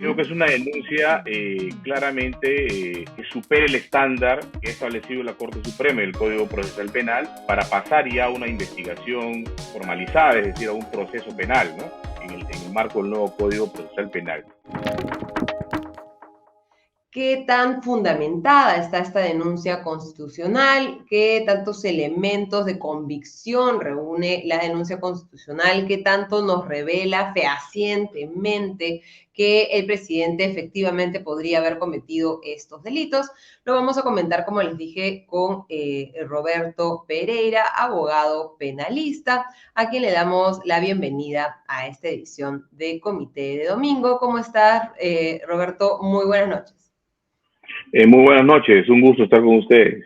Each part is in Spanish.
Creo que es una denuncia claramente que supere el estándar que ha establecido la Corte Suprema y el Código Procesal Penal para pasar ya a una investigación formalizada, es decir, a un proceso penal, ¿no? En el marco del nuevo Código Procesal Penal. ¿Qué tan fundamentada está esta denuncia constitucional? ¿Qué tantos elementos de convicción reúne la denuncia constitucional? ¿Qué tanto nos revela fehacientemente que el presidente efectivamente podría haber cometido estos delitos? Lo vamos a comentar, como les dije, con Roberto Pereira, abogado penalista, a quien le damos la bienvenida a esta edición de Comité de Domingo. ¿Cómo estás, Roberto? Muy buenas noches. Muy buenas noches, un gusto estar con ustedes,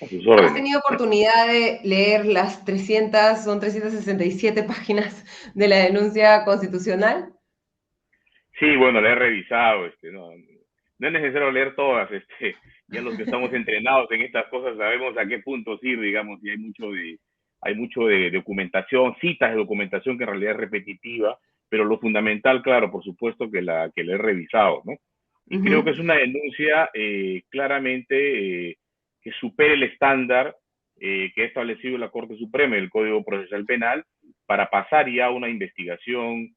a sus ¿Has órdenes. tenido oportunidad de leer las 367 páginas de la denuncia constitucional? Sí, bueno, la he revisado, no es necesario leer todas, ya los que estamos entrenados en estas cosas sabemos a qué puntos ir, digamos, y hay mucho de documentación, citas de documentación que en realidad es repetitiva, pero lo fundamental, claro, por supuesto que la he revisado, ¿no? Y creo que es una denuncia claramente que supere el estándar que ha establecido la Corte Suprema y el Código Procesal Penal para pasar ya a una investigación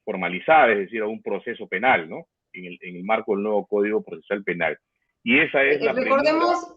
formalizada, es decir, a un proceso penal, ¿no? En el marco del nuevo Código Procesal Penal. Y esa es la premura. Recordemos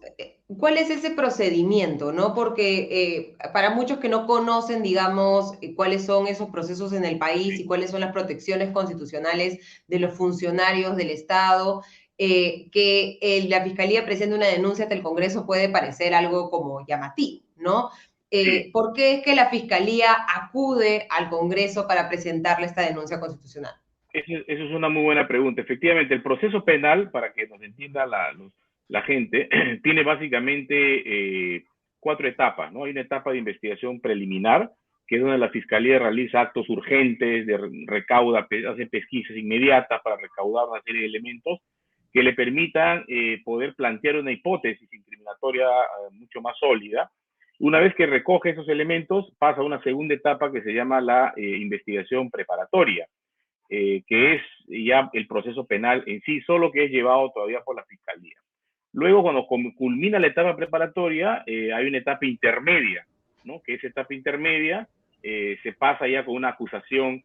cuál es ese procedimiento, ¿no? Porque para muchos que no conocen, digamos, cuáles son esos procesos en el país y Sí, cuáles son las protecciones constitucionales de los funcionarios del Estado, la Fiscalía presente una denuncia ante el Congreso puede parecer algo como llamativo, ¿no? sí. ¿Por qué es que la Fiscalía acude al Congreso para presentarle esta denuncia constitucional? Eso es una muy buena pregunta. Efectivamente, el proceso penal, para que nos entienda la gente, tiene básicamente cuatro etapas, ¿no? Hay una etapa de investigación preliminar, que es donde la Fiscalía realiza actos urgentes, recauda, hace pesquisas inmediatas para recaudar una serie de elementos que le permitan poder plantear una hipótesis incriminatoria mucho más sólida. Una vez que recoge esos elementos, pasa a una segunda etapa que se llama la investigación preparatoria, que es ya el proceso penal en sí, solo que es llevado todavía por la Fiscalía. Luego, cuando culmina la etapa preparatoria, hay una etapa intermedia, ¿no? Que esa etapa intermedia se pasa ya con una acusación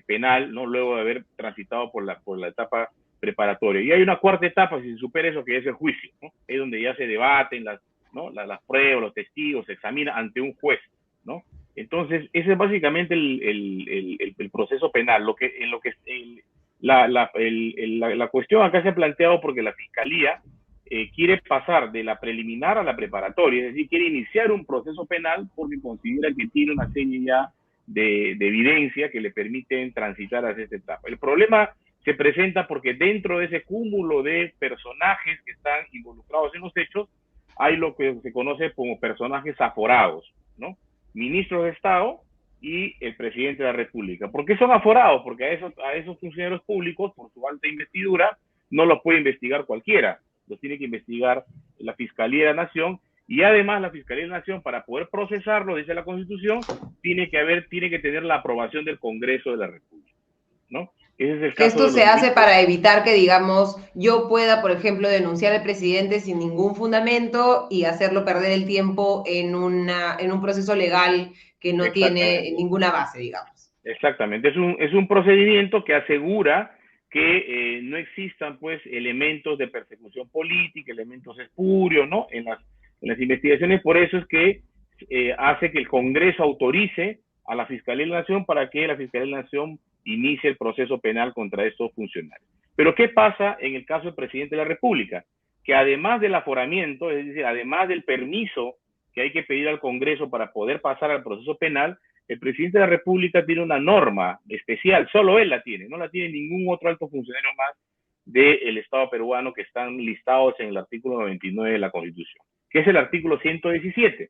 penal, ¿no? Luego de haber transitado por la etapa preparatoria. Y hay una cuarta etapa, si se supera eso, que es el juicio, ¿no? Es donde ya se debaten ¿no? las pruebas, los testigos, se examina ante un juez, ¿no? Entonces, ese es básicamente el proceso penal. La cuestión acá se ha planteado porque la Fiscalía quiere pasar de la preliminar a la preparatoria, es decir, quiere iniciar un proceso penal porque considera que tiene una serie ya de evidencia que le permiten transitar hacia esta etapa. El problema se presenta porque dentro de ese cúmulo de personajes que están involucrados en los hechos, hay lo que se conoce como personajes aforados, ¿no? Ministros de Estado y el presidente de la República. ¿Por qué son aforados? Porque a esos funcionarios públicos, por su alta investidura, no los puede investigar cualquiera. Los tiene que investigar la Fiscalía de la Nación y además la Fiscalía de la Nación, para poder procesarlo, dice la Constitución, tiene que tener la aprobación del Congreso de la República, ¿no? Ese es el Que caso esto de los se hace ministros. para evitar que, digamos, yo pueda, por ejemplo, denunciar al presidente sin ningún fundamento y hacerlo perder el tiempo en un proceso legal que no tiene Exactamente. ninguna base, digamos. Exactamente, es un procedimiento que asegura que no existan pues elementos de persecución política, elementos espurios, ¿no? En las investigaciones, por eso es que hace que el Congreso autorice a la Fiscalía de la Nación para que la Fiscalía de la Nación inicie el proceso penal contra estos funcionarios. Pero ¿qué pasa en el caso del presidente de la República? Que además del aforamiento, es decir, además del permiso que hay que pedir al Congreso para poder pasar al proceso penal, el presidente de la República tiene una norma especial, solo él la tiene, no la tiene ningún otro alto funcionario más del Estado peruano, que están listados en el artículo 99 de la Constitución, que es el artículo 117.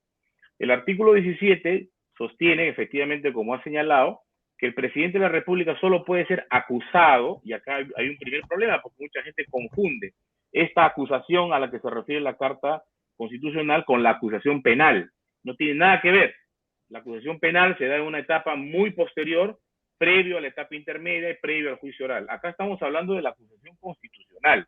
El artículo 17 sostiene, efectivamente, como ha señalado, que el presidente de la República solo puede ser acusado, y acá hay un primer problema, porque mucha gente confunde esta acusación a la que se refiere la Carta Constitucional con la acusación penal. No tiene nada que ver. La acusación penal se da en una etapa muy posterior, previo a la etapa intermedia y previo al juicio oral. Acá estamos hablando de la acusación constitucional.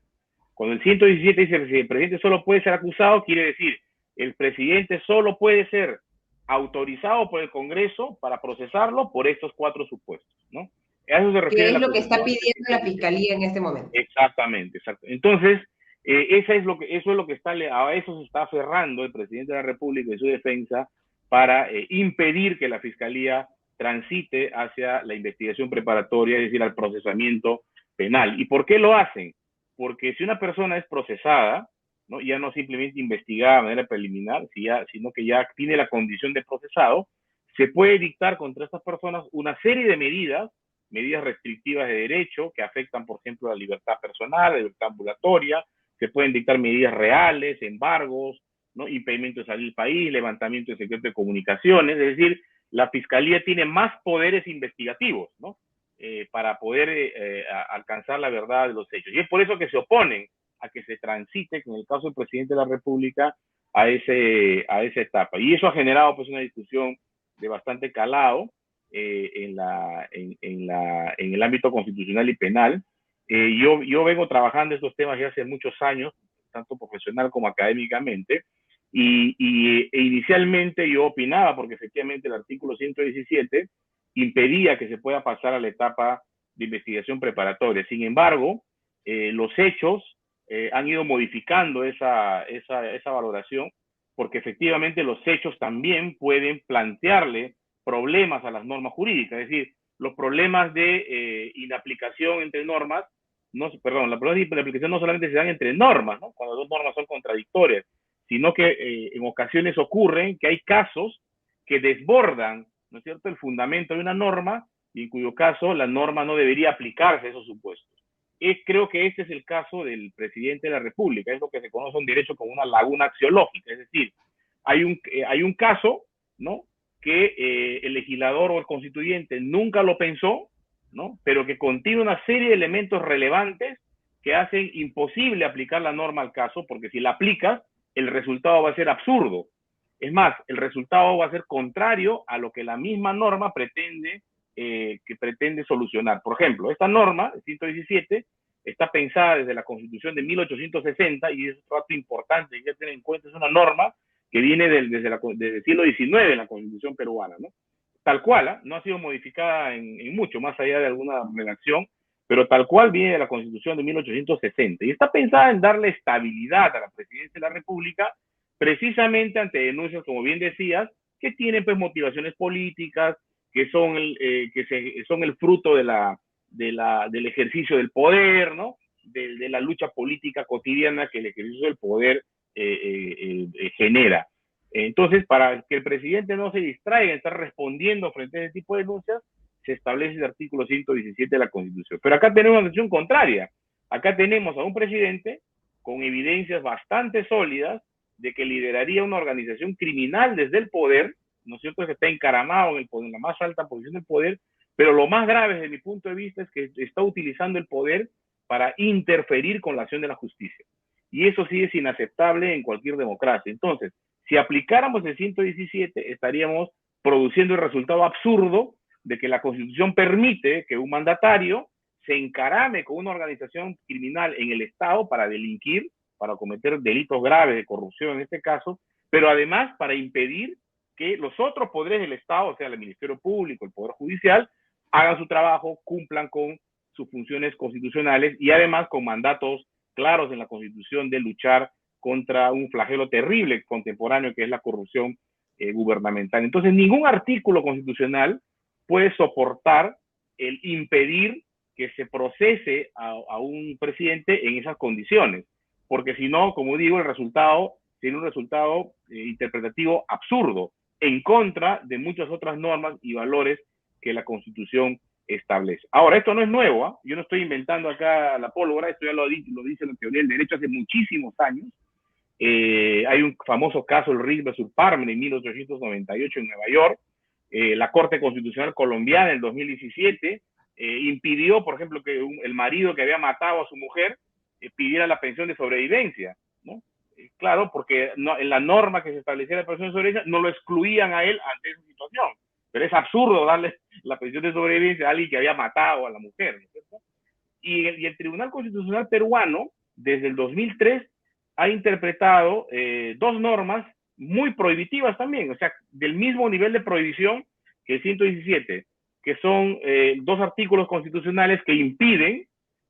Cuando el 117 dice que si el presidente solo puede ser acusado, quiere decir, el presidente solo puede ser autorizado por el Congreso para procesarlo por estos 4 supuestos, ¿no? A eso se refiere ¿Qué es la lo que está acusación. pidiendo la Fiscalía en este momento? Exactamente, exacto. Entonces, eso es lo que a eso se está aferrando el presidente de la República y su defensa para impedir que la Fiscalía transite hacia la investigación preparatoria, es decir, al procesamiento penal. ¿Y por qué lo hacen? Porque si una persona es procesada, ¿no? Ya no simplemente investigada de manera preliminar, sino que ya tiene la condición de procesado, se puede dictar contra estas personas una serie de medidas restrictivas de derecho que afectan, por ejemplo, la libertad personal, la libertad ambulatoria, se pueden dictar medidas reales, embargos, ¿no? Impedimento de salir del país, levantamiento de secreto de comunicaciones, es decir, la Fiscalía tiene más poderes investigativos, ¿no? Para poder alcanzar la verdad de los hechos. Y es por eso que se oponen a que se transite, en el caso del presidente de la República, a esa etapa. Y eso ha generado pues una discusión de bastante calado en el ámbito constitucional y penal. Yo vengo trabajando estos temas ya hace muchos años, tanto profesional como académicamente, inicialmente yo opinaba, porque efectivamente el artículo 117 impedía que se pueda pasar a la etapa de investigación preparatoria. Sin embargo, los hechos han ido modificando esa valoración, porque efectivamente los hechos también pueden plantearle problemas a las normas jurídicas, es decir, los problemas de inaplicación entre normas, los problemas de inaplicación no solamente se dan entre normas, ¿no? Cuando dos normas son contradictorias, sino que en ocasiones ocurren que hay casos que desbordan, ¿no es cierto?, el fundamento de una norma y en cuyo caso la norma no debería aplicarse a esos supuestos. Creo que este es el caso del presidente de la República, es lo que se conoce en derecho como una laguna axiológica, es decir, hay un caso, ¿no?, que el legislador o el constituyente nunca lo pensó, ¿no?, pero que contiene una serie de elementos relevantes que hacen imposible aplicar la norma al caso, porque si la aplicas, el resultado va a ser absurdo. Es más, el resultado va a ser contrario a lo que la misma norma pretende solucionar. Por ejemplo, esta norma, el 117, está pensada desde la Constitución de 1860 y es un dato importante que hay que tener en cuenta, es una norma que viene desde el siglo XIX en la Constitución peruana, ¿no? Tal cual, no ha sido modificada en mucho, más allá de alguna redacción, pero tal cual viene de la Constitución de 1860. Y está pensada en darle estabilidad a la presidencia de la República, precisamente ante denuncias, como bien decías, que tienen pues motivaciones políticas, que son el fruto del ejercicio del poder, ¿no? De la lucha política cotidiana que el ejercicio del poder genera. Entonces, para que el presidente no se distraiga en estar respondiendo frente a ese tipo de denuncias, se establece el artículo 117 de la Constitución. Pero acá tenemos una situación contraria. Acá tenemos a un presidente con evidencias bastante sólidas de que lideraría una organización criminal desde el poder, ¿no es cierto?, que está encaramado en la más alta posición del poder, pero lo más grave desde mi punto de vista es que está utilizando el poder para interferir con la acción de la justicia. Y eso sí es inaceptable en cualquier democracia. Entonces, si aplicáramos el 117, estaríamos produciendo el resultado absurdo de que la Constitución permite que un mandatario se encarame con una organización criminal en el Estado para delinquir, para cometer delitos graves de corrupción en este caso, pero además para impedir que los otros poderes del Estado, o sea, el Ministerio Público, el Poder Judicial, hagan su trabajo, cumplan con sus funciones constitucionales y además con mandatos claros en la Constitución de luchar contra un flagelo terrible contemporáneo que es la corrupción gubernamental. Entonces, ningún artículo constitucional puede soportar el impedir que se procese a un presidente en esas condiciones, porque si no, como digo, el resultado tiene un resultado interpretativo absurdo, en contra de muchas otras normas y valores que la Constitución establece. Ahora, esto no es nuevo, ¿eh? Yo no estoy inventando acá la pólvora, esto ya lo dice la teoría del derecho hace muchísimos años. Hay un famoso caso, el Reed versus Parmen, en 1898 en Nueva York. La Corte Constitucional Colombiana en 2017 impidió, por ejemplo, que el marido que había matado a su mujer pidiera la pensión de sobrevivencia, ¿no? Claro, porque en la norma que se establecía la pensión de sobrevivencia no lo excluían a él ante esa situación, pero es absurdo darle la pensión de sobrevivencia a alguien que había matado a la mujer, ¿no es cierto? Y el Tribunal Constitucional peruano, desde el 2003, ha interpretado dos normas muy prohibitivas también, o sea, del mismo nivel de prohibición que el 117, que son dos artículos constitucionales que impiden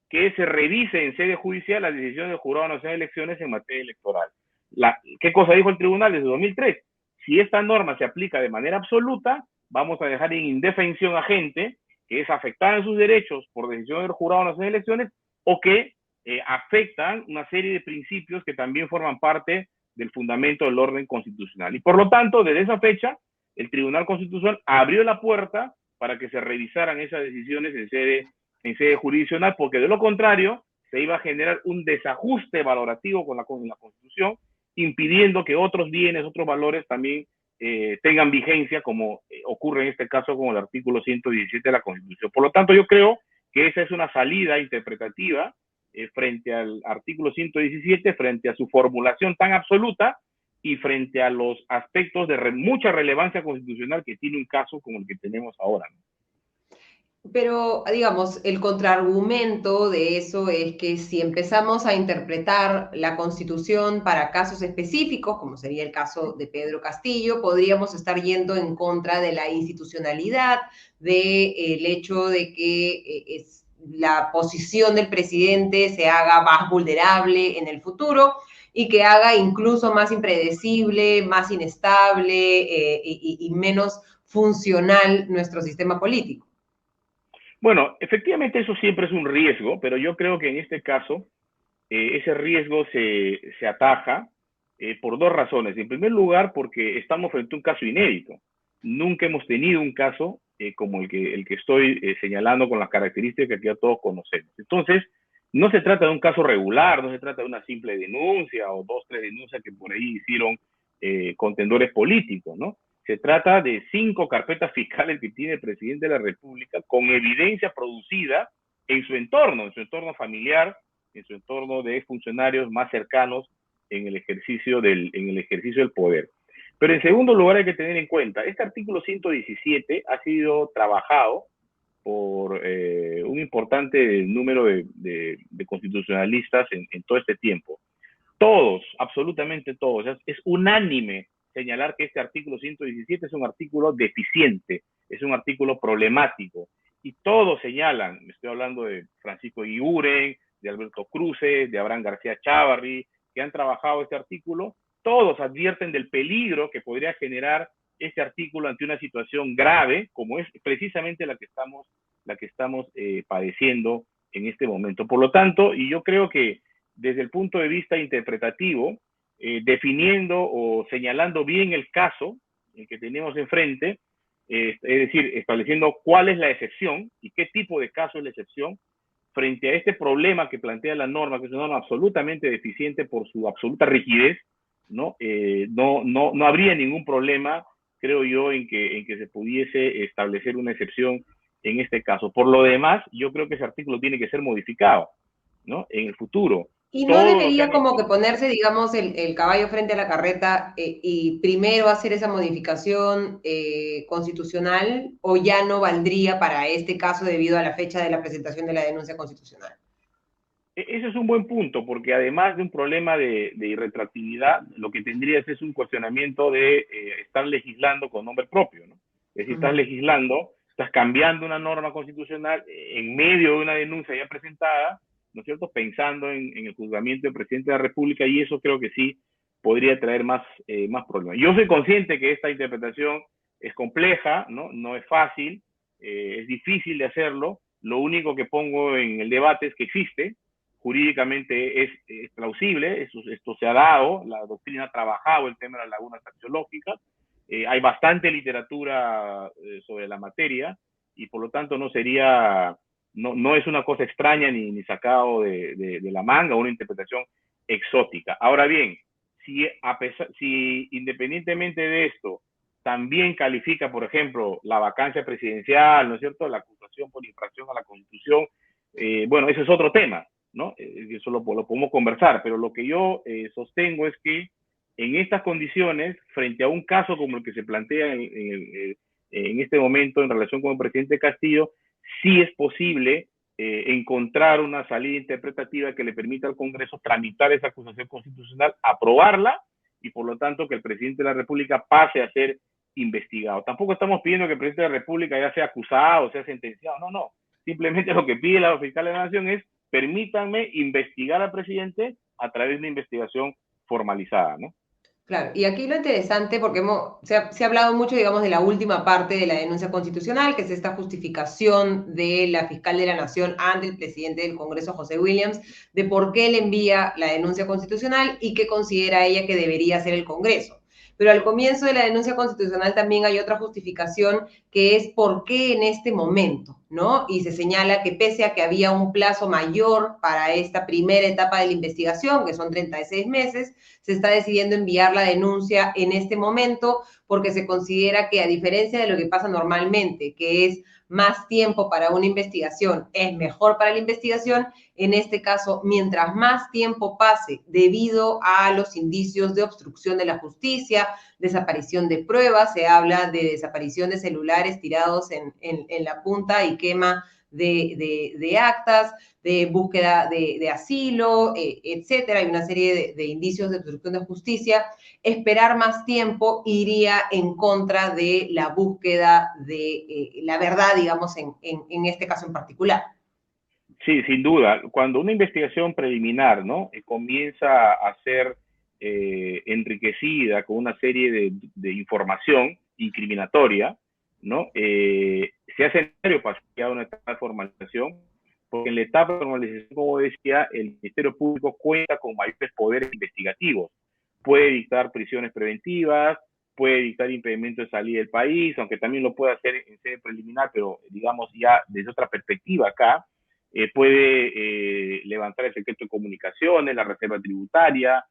que se revise en sede judicial las decisiones del Jurado Nacional de Elecciones en materia electoral. ¿Qué cosa dijo el tribunal desde 2003? Si esta norma se aplica de manera absoluta, vamos a dejar en indefensión a gente que es afectada en sus derechos por decisión del Jurado Nacional de Elecciones o que afectan una serie de principios que también forman parte del fundamento del orden constitucional. Y por lo tanto, desde esa fecha, el Tribunal Constitucional abrió la puerta para que se revisaran esas decisiones en sede jurisdiccional, porque de lo contrario se iba a generar un desajuste valorativo con la Constitución, impidiendo que otros bienes, otros valores también tengan vigencia, como ocurre en este caso con el artículo 117 de la Constitución. Por lo tanto, yo creo que esa es una salida interpretativa frente al artículo 117, frente a su formulación tan absoluta y frente a los aspectos de mucha relevancia constitucional que tiene un caso como el que tenemos ahora, ¿no? Pero, digamos, el contraargumento de eso es que si empezamos a interpretar la Constitución para casos específicos, como sería el caso de Pedro Castillo, podríamos estar yendo en contra de la institucionalidad, del hecho de que la posición del presidente se haga más vulnerable en el futuro y que haga incluso más impredecible, más inestable y menos funcional nuestro sistema político. Bueno, efectivamente eso siempre es un riesgo, pero yo creo que en este caso ese riesgo se ataja por dos razones. En primer lugar, porque estamos frente a un caso inédito. Nunca hemos tenido un caso como el que estoy señalando con las características que ya todos conocemos. Entonces, no se trata de un caso regular, no se trata de una simple denuncia o dos, tres denuncias que por ahí hicieron contendores políticos, ¿no? Se trata de 5 carpetas fiscales que tiene el presidente de la República con evidencia producida en su entorno familiar, en su entorno de funcionarios más cercanos en el ejercicio del poder. Pero en segundo lugar hay que tener en cuenta, este artículo 117 ha sido trabajado por un importante número de constitucionalistas en todo este tiempo. Todos, absolutamente todos, es unánime señalar que este artículo 117 es un artículo deficiente, es un artículo problemático. Y todos señalan, estoy hablando de Francisco Iguren, de Alberto Cruces, de Abraham García Chávarri, que han trabajado este artículo, todos advierten del peligro que podría generar este artículo ante una situación grave, como es precisamente la que estamos padeciendo en este momento. Por lo tanto, y yo creo que desde el punto de vista interpretativo, definiendo o señalando bien el caso que tenemos enfrente, es decir, estableciendo cuál es la excepción y qué tipo de caso es la excepción, frente a este problema que plantea la norma, que es una norma absolutamente deficiente por su absoluta rigidez, ¿no? No habría ningún problema, creo yo, en que se pudiese establecer una excepción en este caso. Por lo demás, yo creo que ese artículo tiene que ser modificado, ¿no? En el futuro. Y no Todo lo que debería han como hecho. que ponerse, digamos, el caballo frente a la carreta y primero hacer esa modificación constitucional, o ya no valdría para este caso debido a la fecha de la presentación de la denuncia constitucional. Ese es un buen punto, porque además de un problema de irretroactividad, lo que tendrías es un cuestionamiento de estar legislando con nombre propio, ¿no? Es decir, estás legislando, estás cambiando una norma constitucional en medio de una denuncia ya presentada, ¿no es cierto?, pensando en el juzgamiento del presidente de la República, y eso creo que sí podría traer más problemas. Yo soy consciente que esta interpretación es compleja, ¿no? No es fácil, es difícil de hacerlo. Lo único que pongo en el debate es que existe, jurídicamente es plausible, esto se ha dado, la doctrina ha trabajado el tema de las lagunas axiológicas, hay bastante literatura sobre la materia y por lo tanto no es una cosa extraña ni sacado de la manga, una interpretación exótica. Ahora bien, si independientemente de esto también califica, por ejemplo, la vacancia presidencial, ¿no es cierto?, la acusación por infracción a la Constitución, bueno, ese es otro tema, ¿no? Eso lo podemos conversar, pero lo que yo sostengo es que en estas condiciones, frente a un caso como el que se plantea en en este momento en relación con el presidente Castillo, sí es posible encontrar una salida interpretativa que le permita al Congreso tramitar esa acusación constitucional, aprobarla y por lo tanto que el presidente de la República pase a ser investigado. Tampoco estamos pidiendo que el presidente de la República ya sea acusado, sea sentenciado, no, no. Simplemente lo que pide la fiscal de la Nación es permítanme investigar al presidente a través de una investigación formalizada, ¿no? Claro, y aquí lo interesante, porque se ha hablado mucho, digamos, de la última parte de la denuncia constitucional, que es esta justificación de la fiscal de la Nación ante el presidente del Congreso, José Williams, de por qué le envía la denuncia constitucional y qué considera ella que debería hacer el Congreso. Pero al comienzo de la denuncia constitucional también hay otra justificación que es por qué en este momento, ¿no? Y se señala que pese a que había un plazo mayor para esta primera etapa de la investigación, que son 36 meses, se está decidiendo enviar la denuncia en este momento porque se considera que a diferencia de lo que pasa normalmente, que es más tiempo para una investigación, es mejor para la investigación, en este caso, mientras más tiempo pase debido a los indicios de obstrucción de la justicia, desaparición de pruebas, se habla de desaparición de celulares tirados en la punta y quema de actas, de búsqueda de asilo, etcétera. Hay una serie de indicios de obstrucción de justicia. Esperar más tiempo iría en contra de la búsqueda de la verdad, digamos, en este caso en particular. Sí, sin duda. Cuando una investigación preliminar, ¿no? Comienza a ser enriquecida con una serie de información incriminatoria, ¿no? Se hace necesario pasar a una etapa de formalización, porque en la etapa de formalización, como decía, el Ministerio Público cuenta con mayores poderes investigativos. Puede dictar prisiones preventivas, puede dictar impedimento de salida del país, aunque también lo puede hacer en sede preliminar, pero digamos ya desde otra perspectiva acá, puede levantar el secreto de comunicaciones, la reserva tributaria,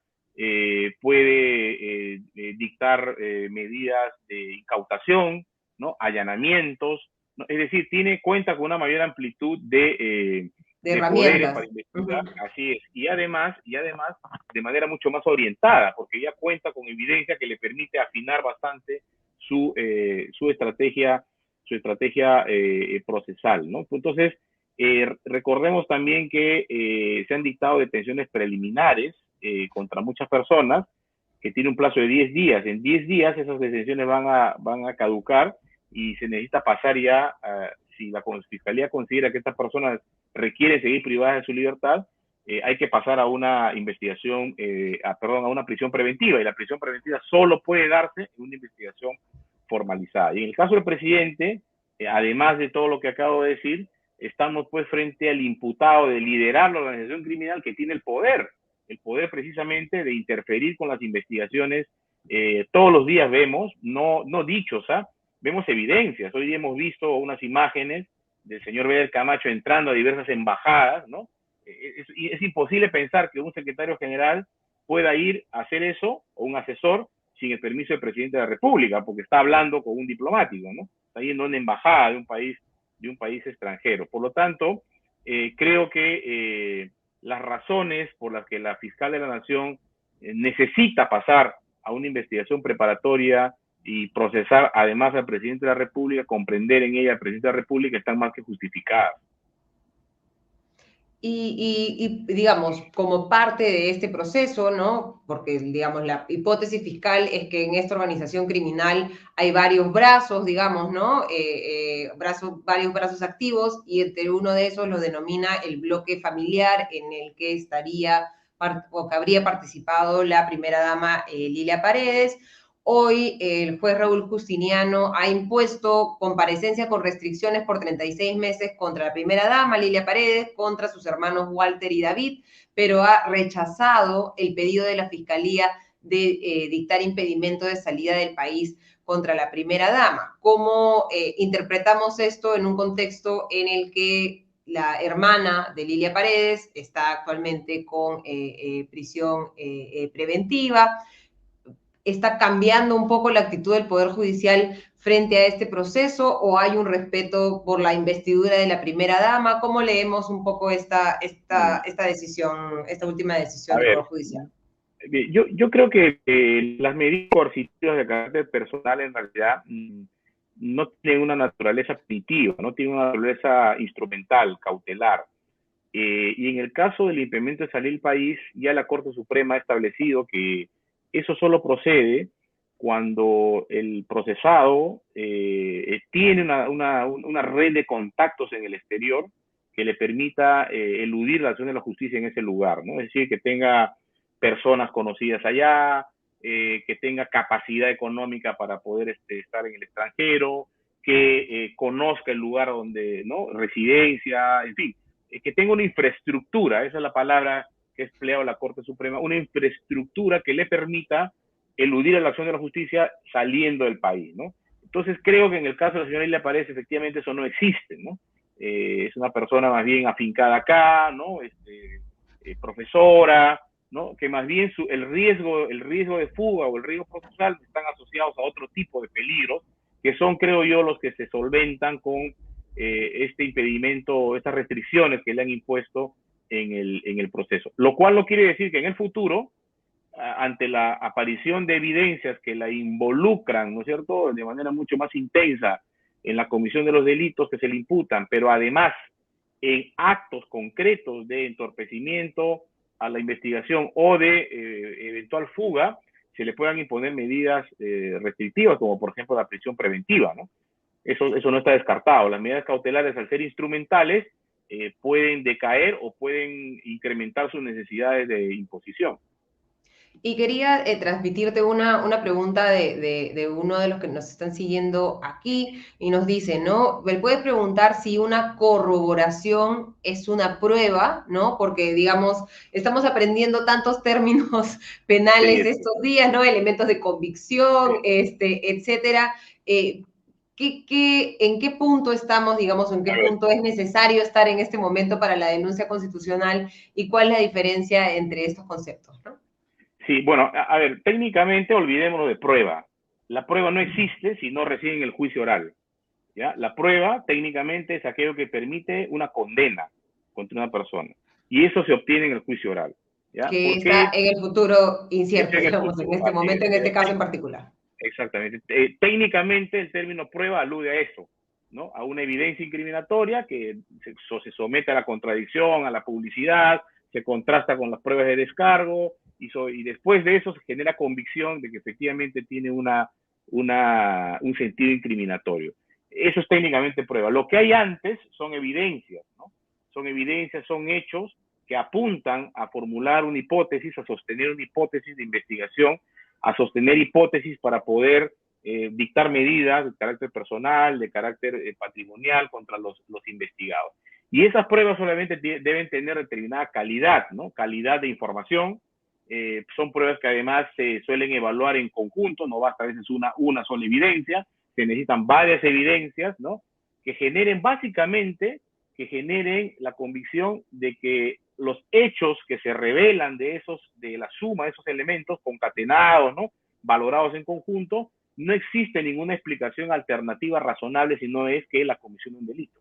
puede dictar medidas de incautación, ¿no? Allanamientos, ¿no? Es decir, cuenta con una mayor amplitud de poderes para investigar, así es, y además, de manera mucho más orientada, porque ya cuenta con evidencia que le permite afinar bastante su estrategia procesal, ¿no? Entonces, recordemos también que se han dictado detenciones preliminares contra muchas personas que tiene un plazo de 10 días. En 10 días esas detenciones van a caducar y se necesita pasar ya, si la Fiscalía considera que estas personas requieren seguir privadas de su libertad, hay que pasar a una investigación, a una prisión preventiva, y la prisión preventiva solo puede darse en una investigación formalizada. Y en el caso del presidente, además de todo lo que acabo de decir, estamos pues frente al imputado de liderar la organización criminal que tiene el poder precisamente de interferir con las investigaciones. Todos los días vemos, no dichos, vemos evidencias. Hoy día hemos visto unas imágenes del señor Beder Camacho entrando a diversas embajadas, ¿no? Es imposible pensar que un secretario general pueda ir a hacer eso, o un asesor, sin el permiso del presidente de la República, porque está hablando con un diplomático, ¿no? Está yendo a una embajada de un país extranjero. Por lo tanto, creo que las razones por las que la fiscal de la Nación necesita pasar a una investigación preparatoria y procesar además al presidente de la República, comprender en ella al presidente de la República, están más que justificadas. Y digamos, como parte de este proceso, ¿no? Porque, digamos, la hipótesis fiscal es que en esta organización criminal hay varios brazos, digamos, ¿no? Varios brazos activos, y entre uno de esos lo denomina el bloque familiar, en el que estaría o que habría participado la primera dama Lilia Paredes. Hoy el juez Raúl Justiniano ha impuesto comparecencia con restricciones por 36 meses contra la primera dama, Lilia Paredes, contra sus hermanos Walter y David, pero ha rechazado el pedido de la Fiscalía de dictar impedimento de salida del país contra la primera dama. ¿Cómo interpretamos esto en un contexto en el que la hermana de Lilia Paredes está actualmente con prisión preventiva? ¿Está cambiando un poco la actitud del Poder Judicial frente a este proceso, o hay un respeto por la investidura de la primera dama? ¿Cómo leemos un poco esta decisión, esta última decisión del Poder Judicial? Yo creo que las medidas coercitivas de carácter personal en realidad no tienen una naturaleza punitiva, no tienen una naturaleza instrumental, cautelar. Y en el caso del impedimento de salir del país, ya la Corte Suprema ha establecido que eso solo procede cuando el procesado tiene una red de contactos en el exterior que le permita eludir la acción de la justicia en ese lugar, ¿no? Es decir, que tenga personas conocidas allá, que tenga capacidad económica para poder estar en el extranjero, que conozca el lugar donde, ¿no? Residencia, en fin, que tenga una infraestructura, esa es la palabra que ha empleado la Corte Suprema, una infraestructura que le permita eludir la acción de la justicia saliendo del país, ¿no? Entonces creo que en el caso de la señora Ilia Paredes, efectivamente eso no existe, ¿no? Es una persona más bien afincada acá, ¿no? Profesora, ¿no? Que más bien el riesgo de fuga o el riesgo procesal están asociados a otro tipo de peligros, que son, creo yo, los que se solventan con este impedimento, estas restricciones que le han impuesto en el proceso. Lo cual no quiere decir que en el futuro, ante la aparición de evidencias que la involucran, ¿no es cierto?, de manera mucho más intensa en la comisión de los delitos que se le imputan, pero además en actos concretos de entorpecimiento a la investigación o de eventual fuga, se le puedan imponer medidas restrictivas, como por ejemplo la prisión preventiva, ¿no? Eso no está descartado. Las medidas cautelares, al ser instrumentales, pueden decaer o pueden incrementar sus necesidades de imposición. Y quería transmitirte una pregunta de uno de los que nos están siguiendo aquí y nos dice, ¿no? ¿Me puedes preguntar si una corroboración es una prueba, ¿no? Porque, digamos, estamos aprendiendo tantos términos penales Sí, estos días, ¿no? Elementos de convicción, etcétera. ¿En qué punto estamos, digamos, en qué punto es necesario estar en este momento para la denuncia constitucional y cuál es la diferencia entre estos conceptos, ¿no? Sí, bueno, a ver, técnicamente olvidémonos de prueba. La prueba no existe si no reside en el juicio oral. ¿Ya? La prueba técnicamente es aquello que permite una condena contra una persona. Y eso se obtiene en el juicio oral. ¿Ya? Que está Porque en el futuro incierto, está en el digamos, en futuro. este Así momento, es. en este caso en particular. Exactamente. Técnicamente el término prueba alude a eso, ¿no? A una evidencia incriminatoria que se somete a la contradicción, a la publicidad, se contrasta con las pruebas de descargo y después de eso se genera convicción de que efectivamente tiene un sentido incriminatorio. Eso es técnicamente prueba. Lo que hay antes son evidencias, ¿no? Son evidencias, son hechos que apuntan a formular una hipótesis, a sostener una hipótesis de investigación, a sostener hipótesis para poder dictar medidas de carácter personal, de carácter patrimonial contra los investigados. Y esas pruebas solamente deben tener determinada calidad, ¿no? Calidad de información. Son pruebas que además se suelen evaluar en conjunto, no basta a veces una sola evidencia, se necesitan varias evidencias, ¿no? Que generen básicamente, que generen la convicción de que los hechos que se revelan de la suma de esos elementos concatenados, ¿no? Valorados en conjunto, no existe ninguna explicación alternativa razonable si no es que la comisión de un delito.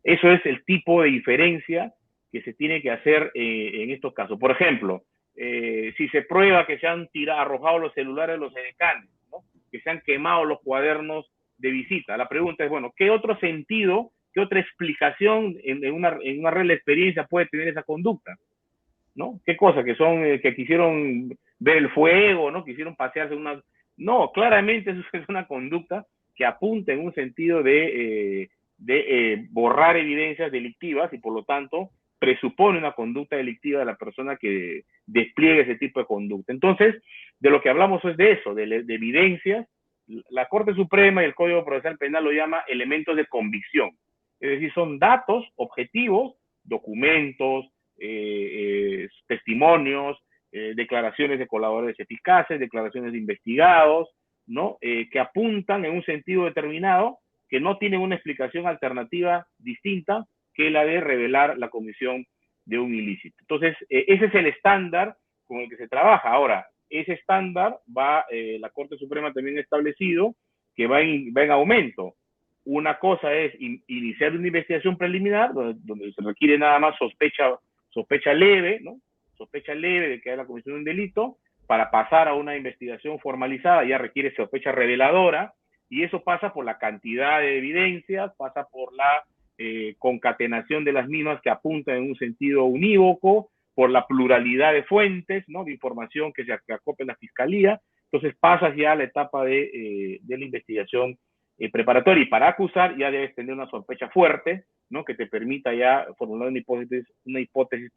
Eso es el tipo de diferencia que se tiene que hacer en estos casos. Por ejemplo, si se prueba que se han arrojado los celulares de los edecanes, ¿no? Que se han quemado los cuadernos de visita. La pregunta es, bueno, ¿qué otro sentido, qué otra explicación en una real experiencia puede tener esa conducta? ¿No? ¿Qué cosa? Que que quisieron ver el fuego, ¿no? Quisieron pasearse una... No, claramente eso es una conducta que apunta en un sentido de borrar evidencias delictivas y por lo tanto presupone una conducta delictiva de la persona que despliegue ese tipo de conducta. Entonces, de lo que hablamos es de eso, de evidencias. La Corte Suprema y el Código Procesal Penal lo llama elementos de convicción. Es decir, son datos objetivos, documentos, testimonios, declaraciones de colaboradores eficaces, declaraciones de investigados, ¿no? Que apuntan en un sentido determinado, que no tienen una explicación alternativa distinta que la de revelar la comisión de un ilícito. Entonces, ese es el estándar con el que se trabaja. Ahora, ese estándar la Corte Suprema también ha establecido que va en aumento. Una cosa es iniciar una investigación preliminar, donde se requiere nada más sospecha leve, ¿no? Sospecha leve de que hay la comisión de un delito. Para pasar a una investigación formalizada ya requiere sospecha reveladora, Y eso pasa por la cantidad de evidencias, pasa por la concatenación de las mismas que apuntan en un sentido unívoco, por la pluralidad de fuentes, ¿no?, de información que acopla la fiscalía. Entonces pasas ya a la etapa de la investigación preparatoria, y para acusar ya debes tener una sospecha fuerte, ¿no?, que te permita ya formular una hipótesis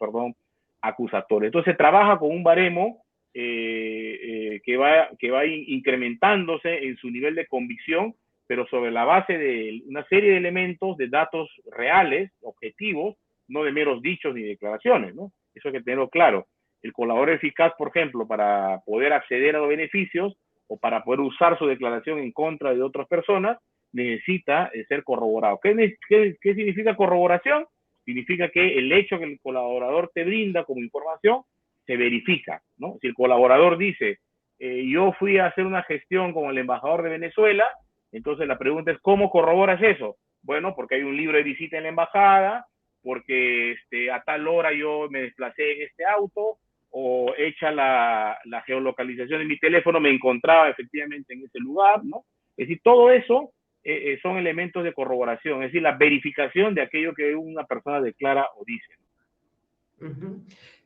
acusatoria. Entonces se trabaja con un baremo que va incrementándose en su nivel de convicción, pero sobre la base de una serie de elementos, de datos reales, objetivos, no de meros dichos ni declaraciones, ¿no? Eso hay que tenerlo claro. El colaborador eficaz, por ejemplo, para poder acceder a los beneficios o para poder usar su declaración en contra de otras personas, necesita ser corroborado. ¿Qué significa corroboración? Significa que el hecho que el colaborador te brinda como información se verifica, ¿no? Si el colaborador dice, yo fui a hacer una gestión con el embajador de Venezuela, entonces la pregunta es, ¿cómo corroboras eso? Bueno, porque hay un libro de visita en la embajada, porque a tal hora yo me desplacé en este auto, o hecha la geolocalización de mi teléfono, me encontraba efectivamente en ese lugar, ¿no? Es decir, todo eso son elementos de corroboración, es decir, la verificación de aquello que una persona declara o dice.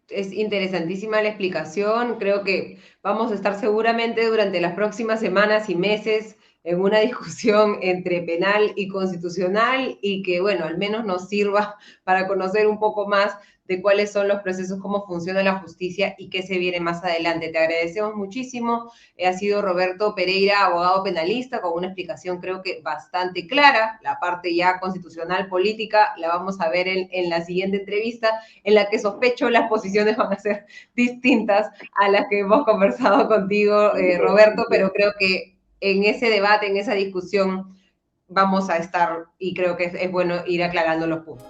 Es interesantísima la explicación. Creo que vamos a estar seguramente durante las próximas semanas y meses en una discusión entre penal y constitucional, y que, bueno, al menos nos sirva para conocer un poco más de cuáles son los procesos, cómo funciona la justicia y qué se viene más adelante. Te agradecemos muchísimo. Ha sido Roberto Pereira, abogado penalista, con una explicación creo que bastante clara. La parte ya constitucional, política, la vamos a ver en la siguiente entrevista, en la que sospecho las posiciones van a ser distintas a las que hemos conversado contigo, Roberto, pero creo que en ese debate, en esa discusión, vamos a estar, y creo que es bueno ir aclarando los puntos.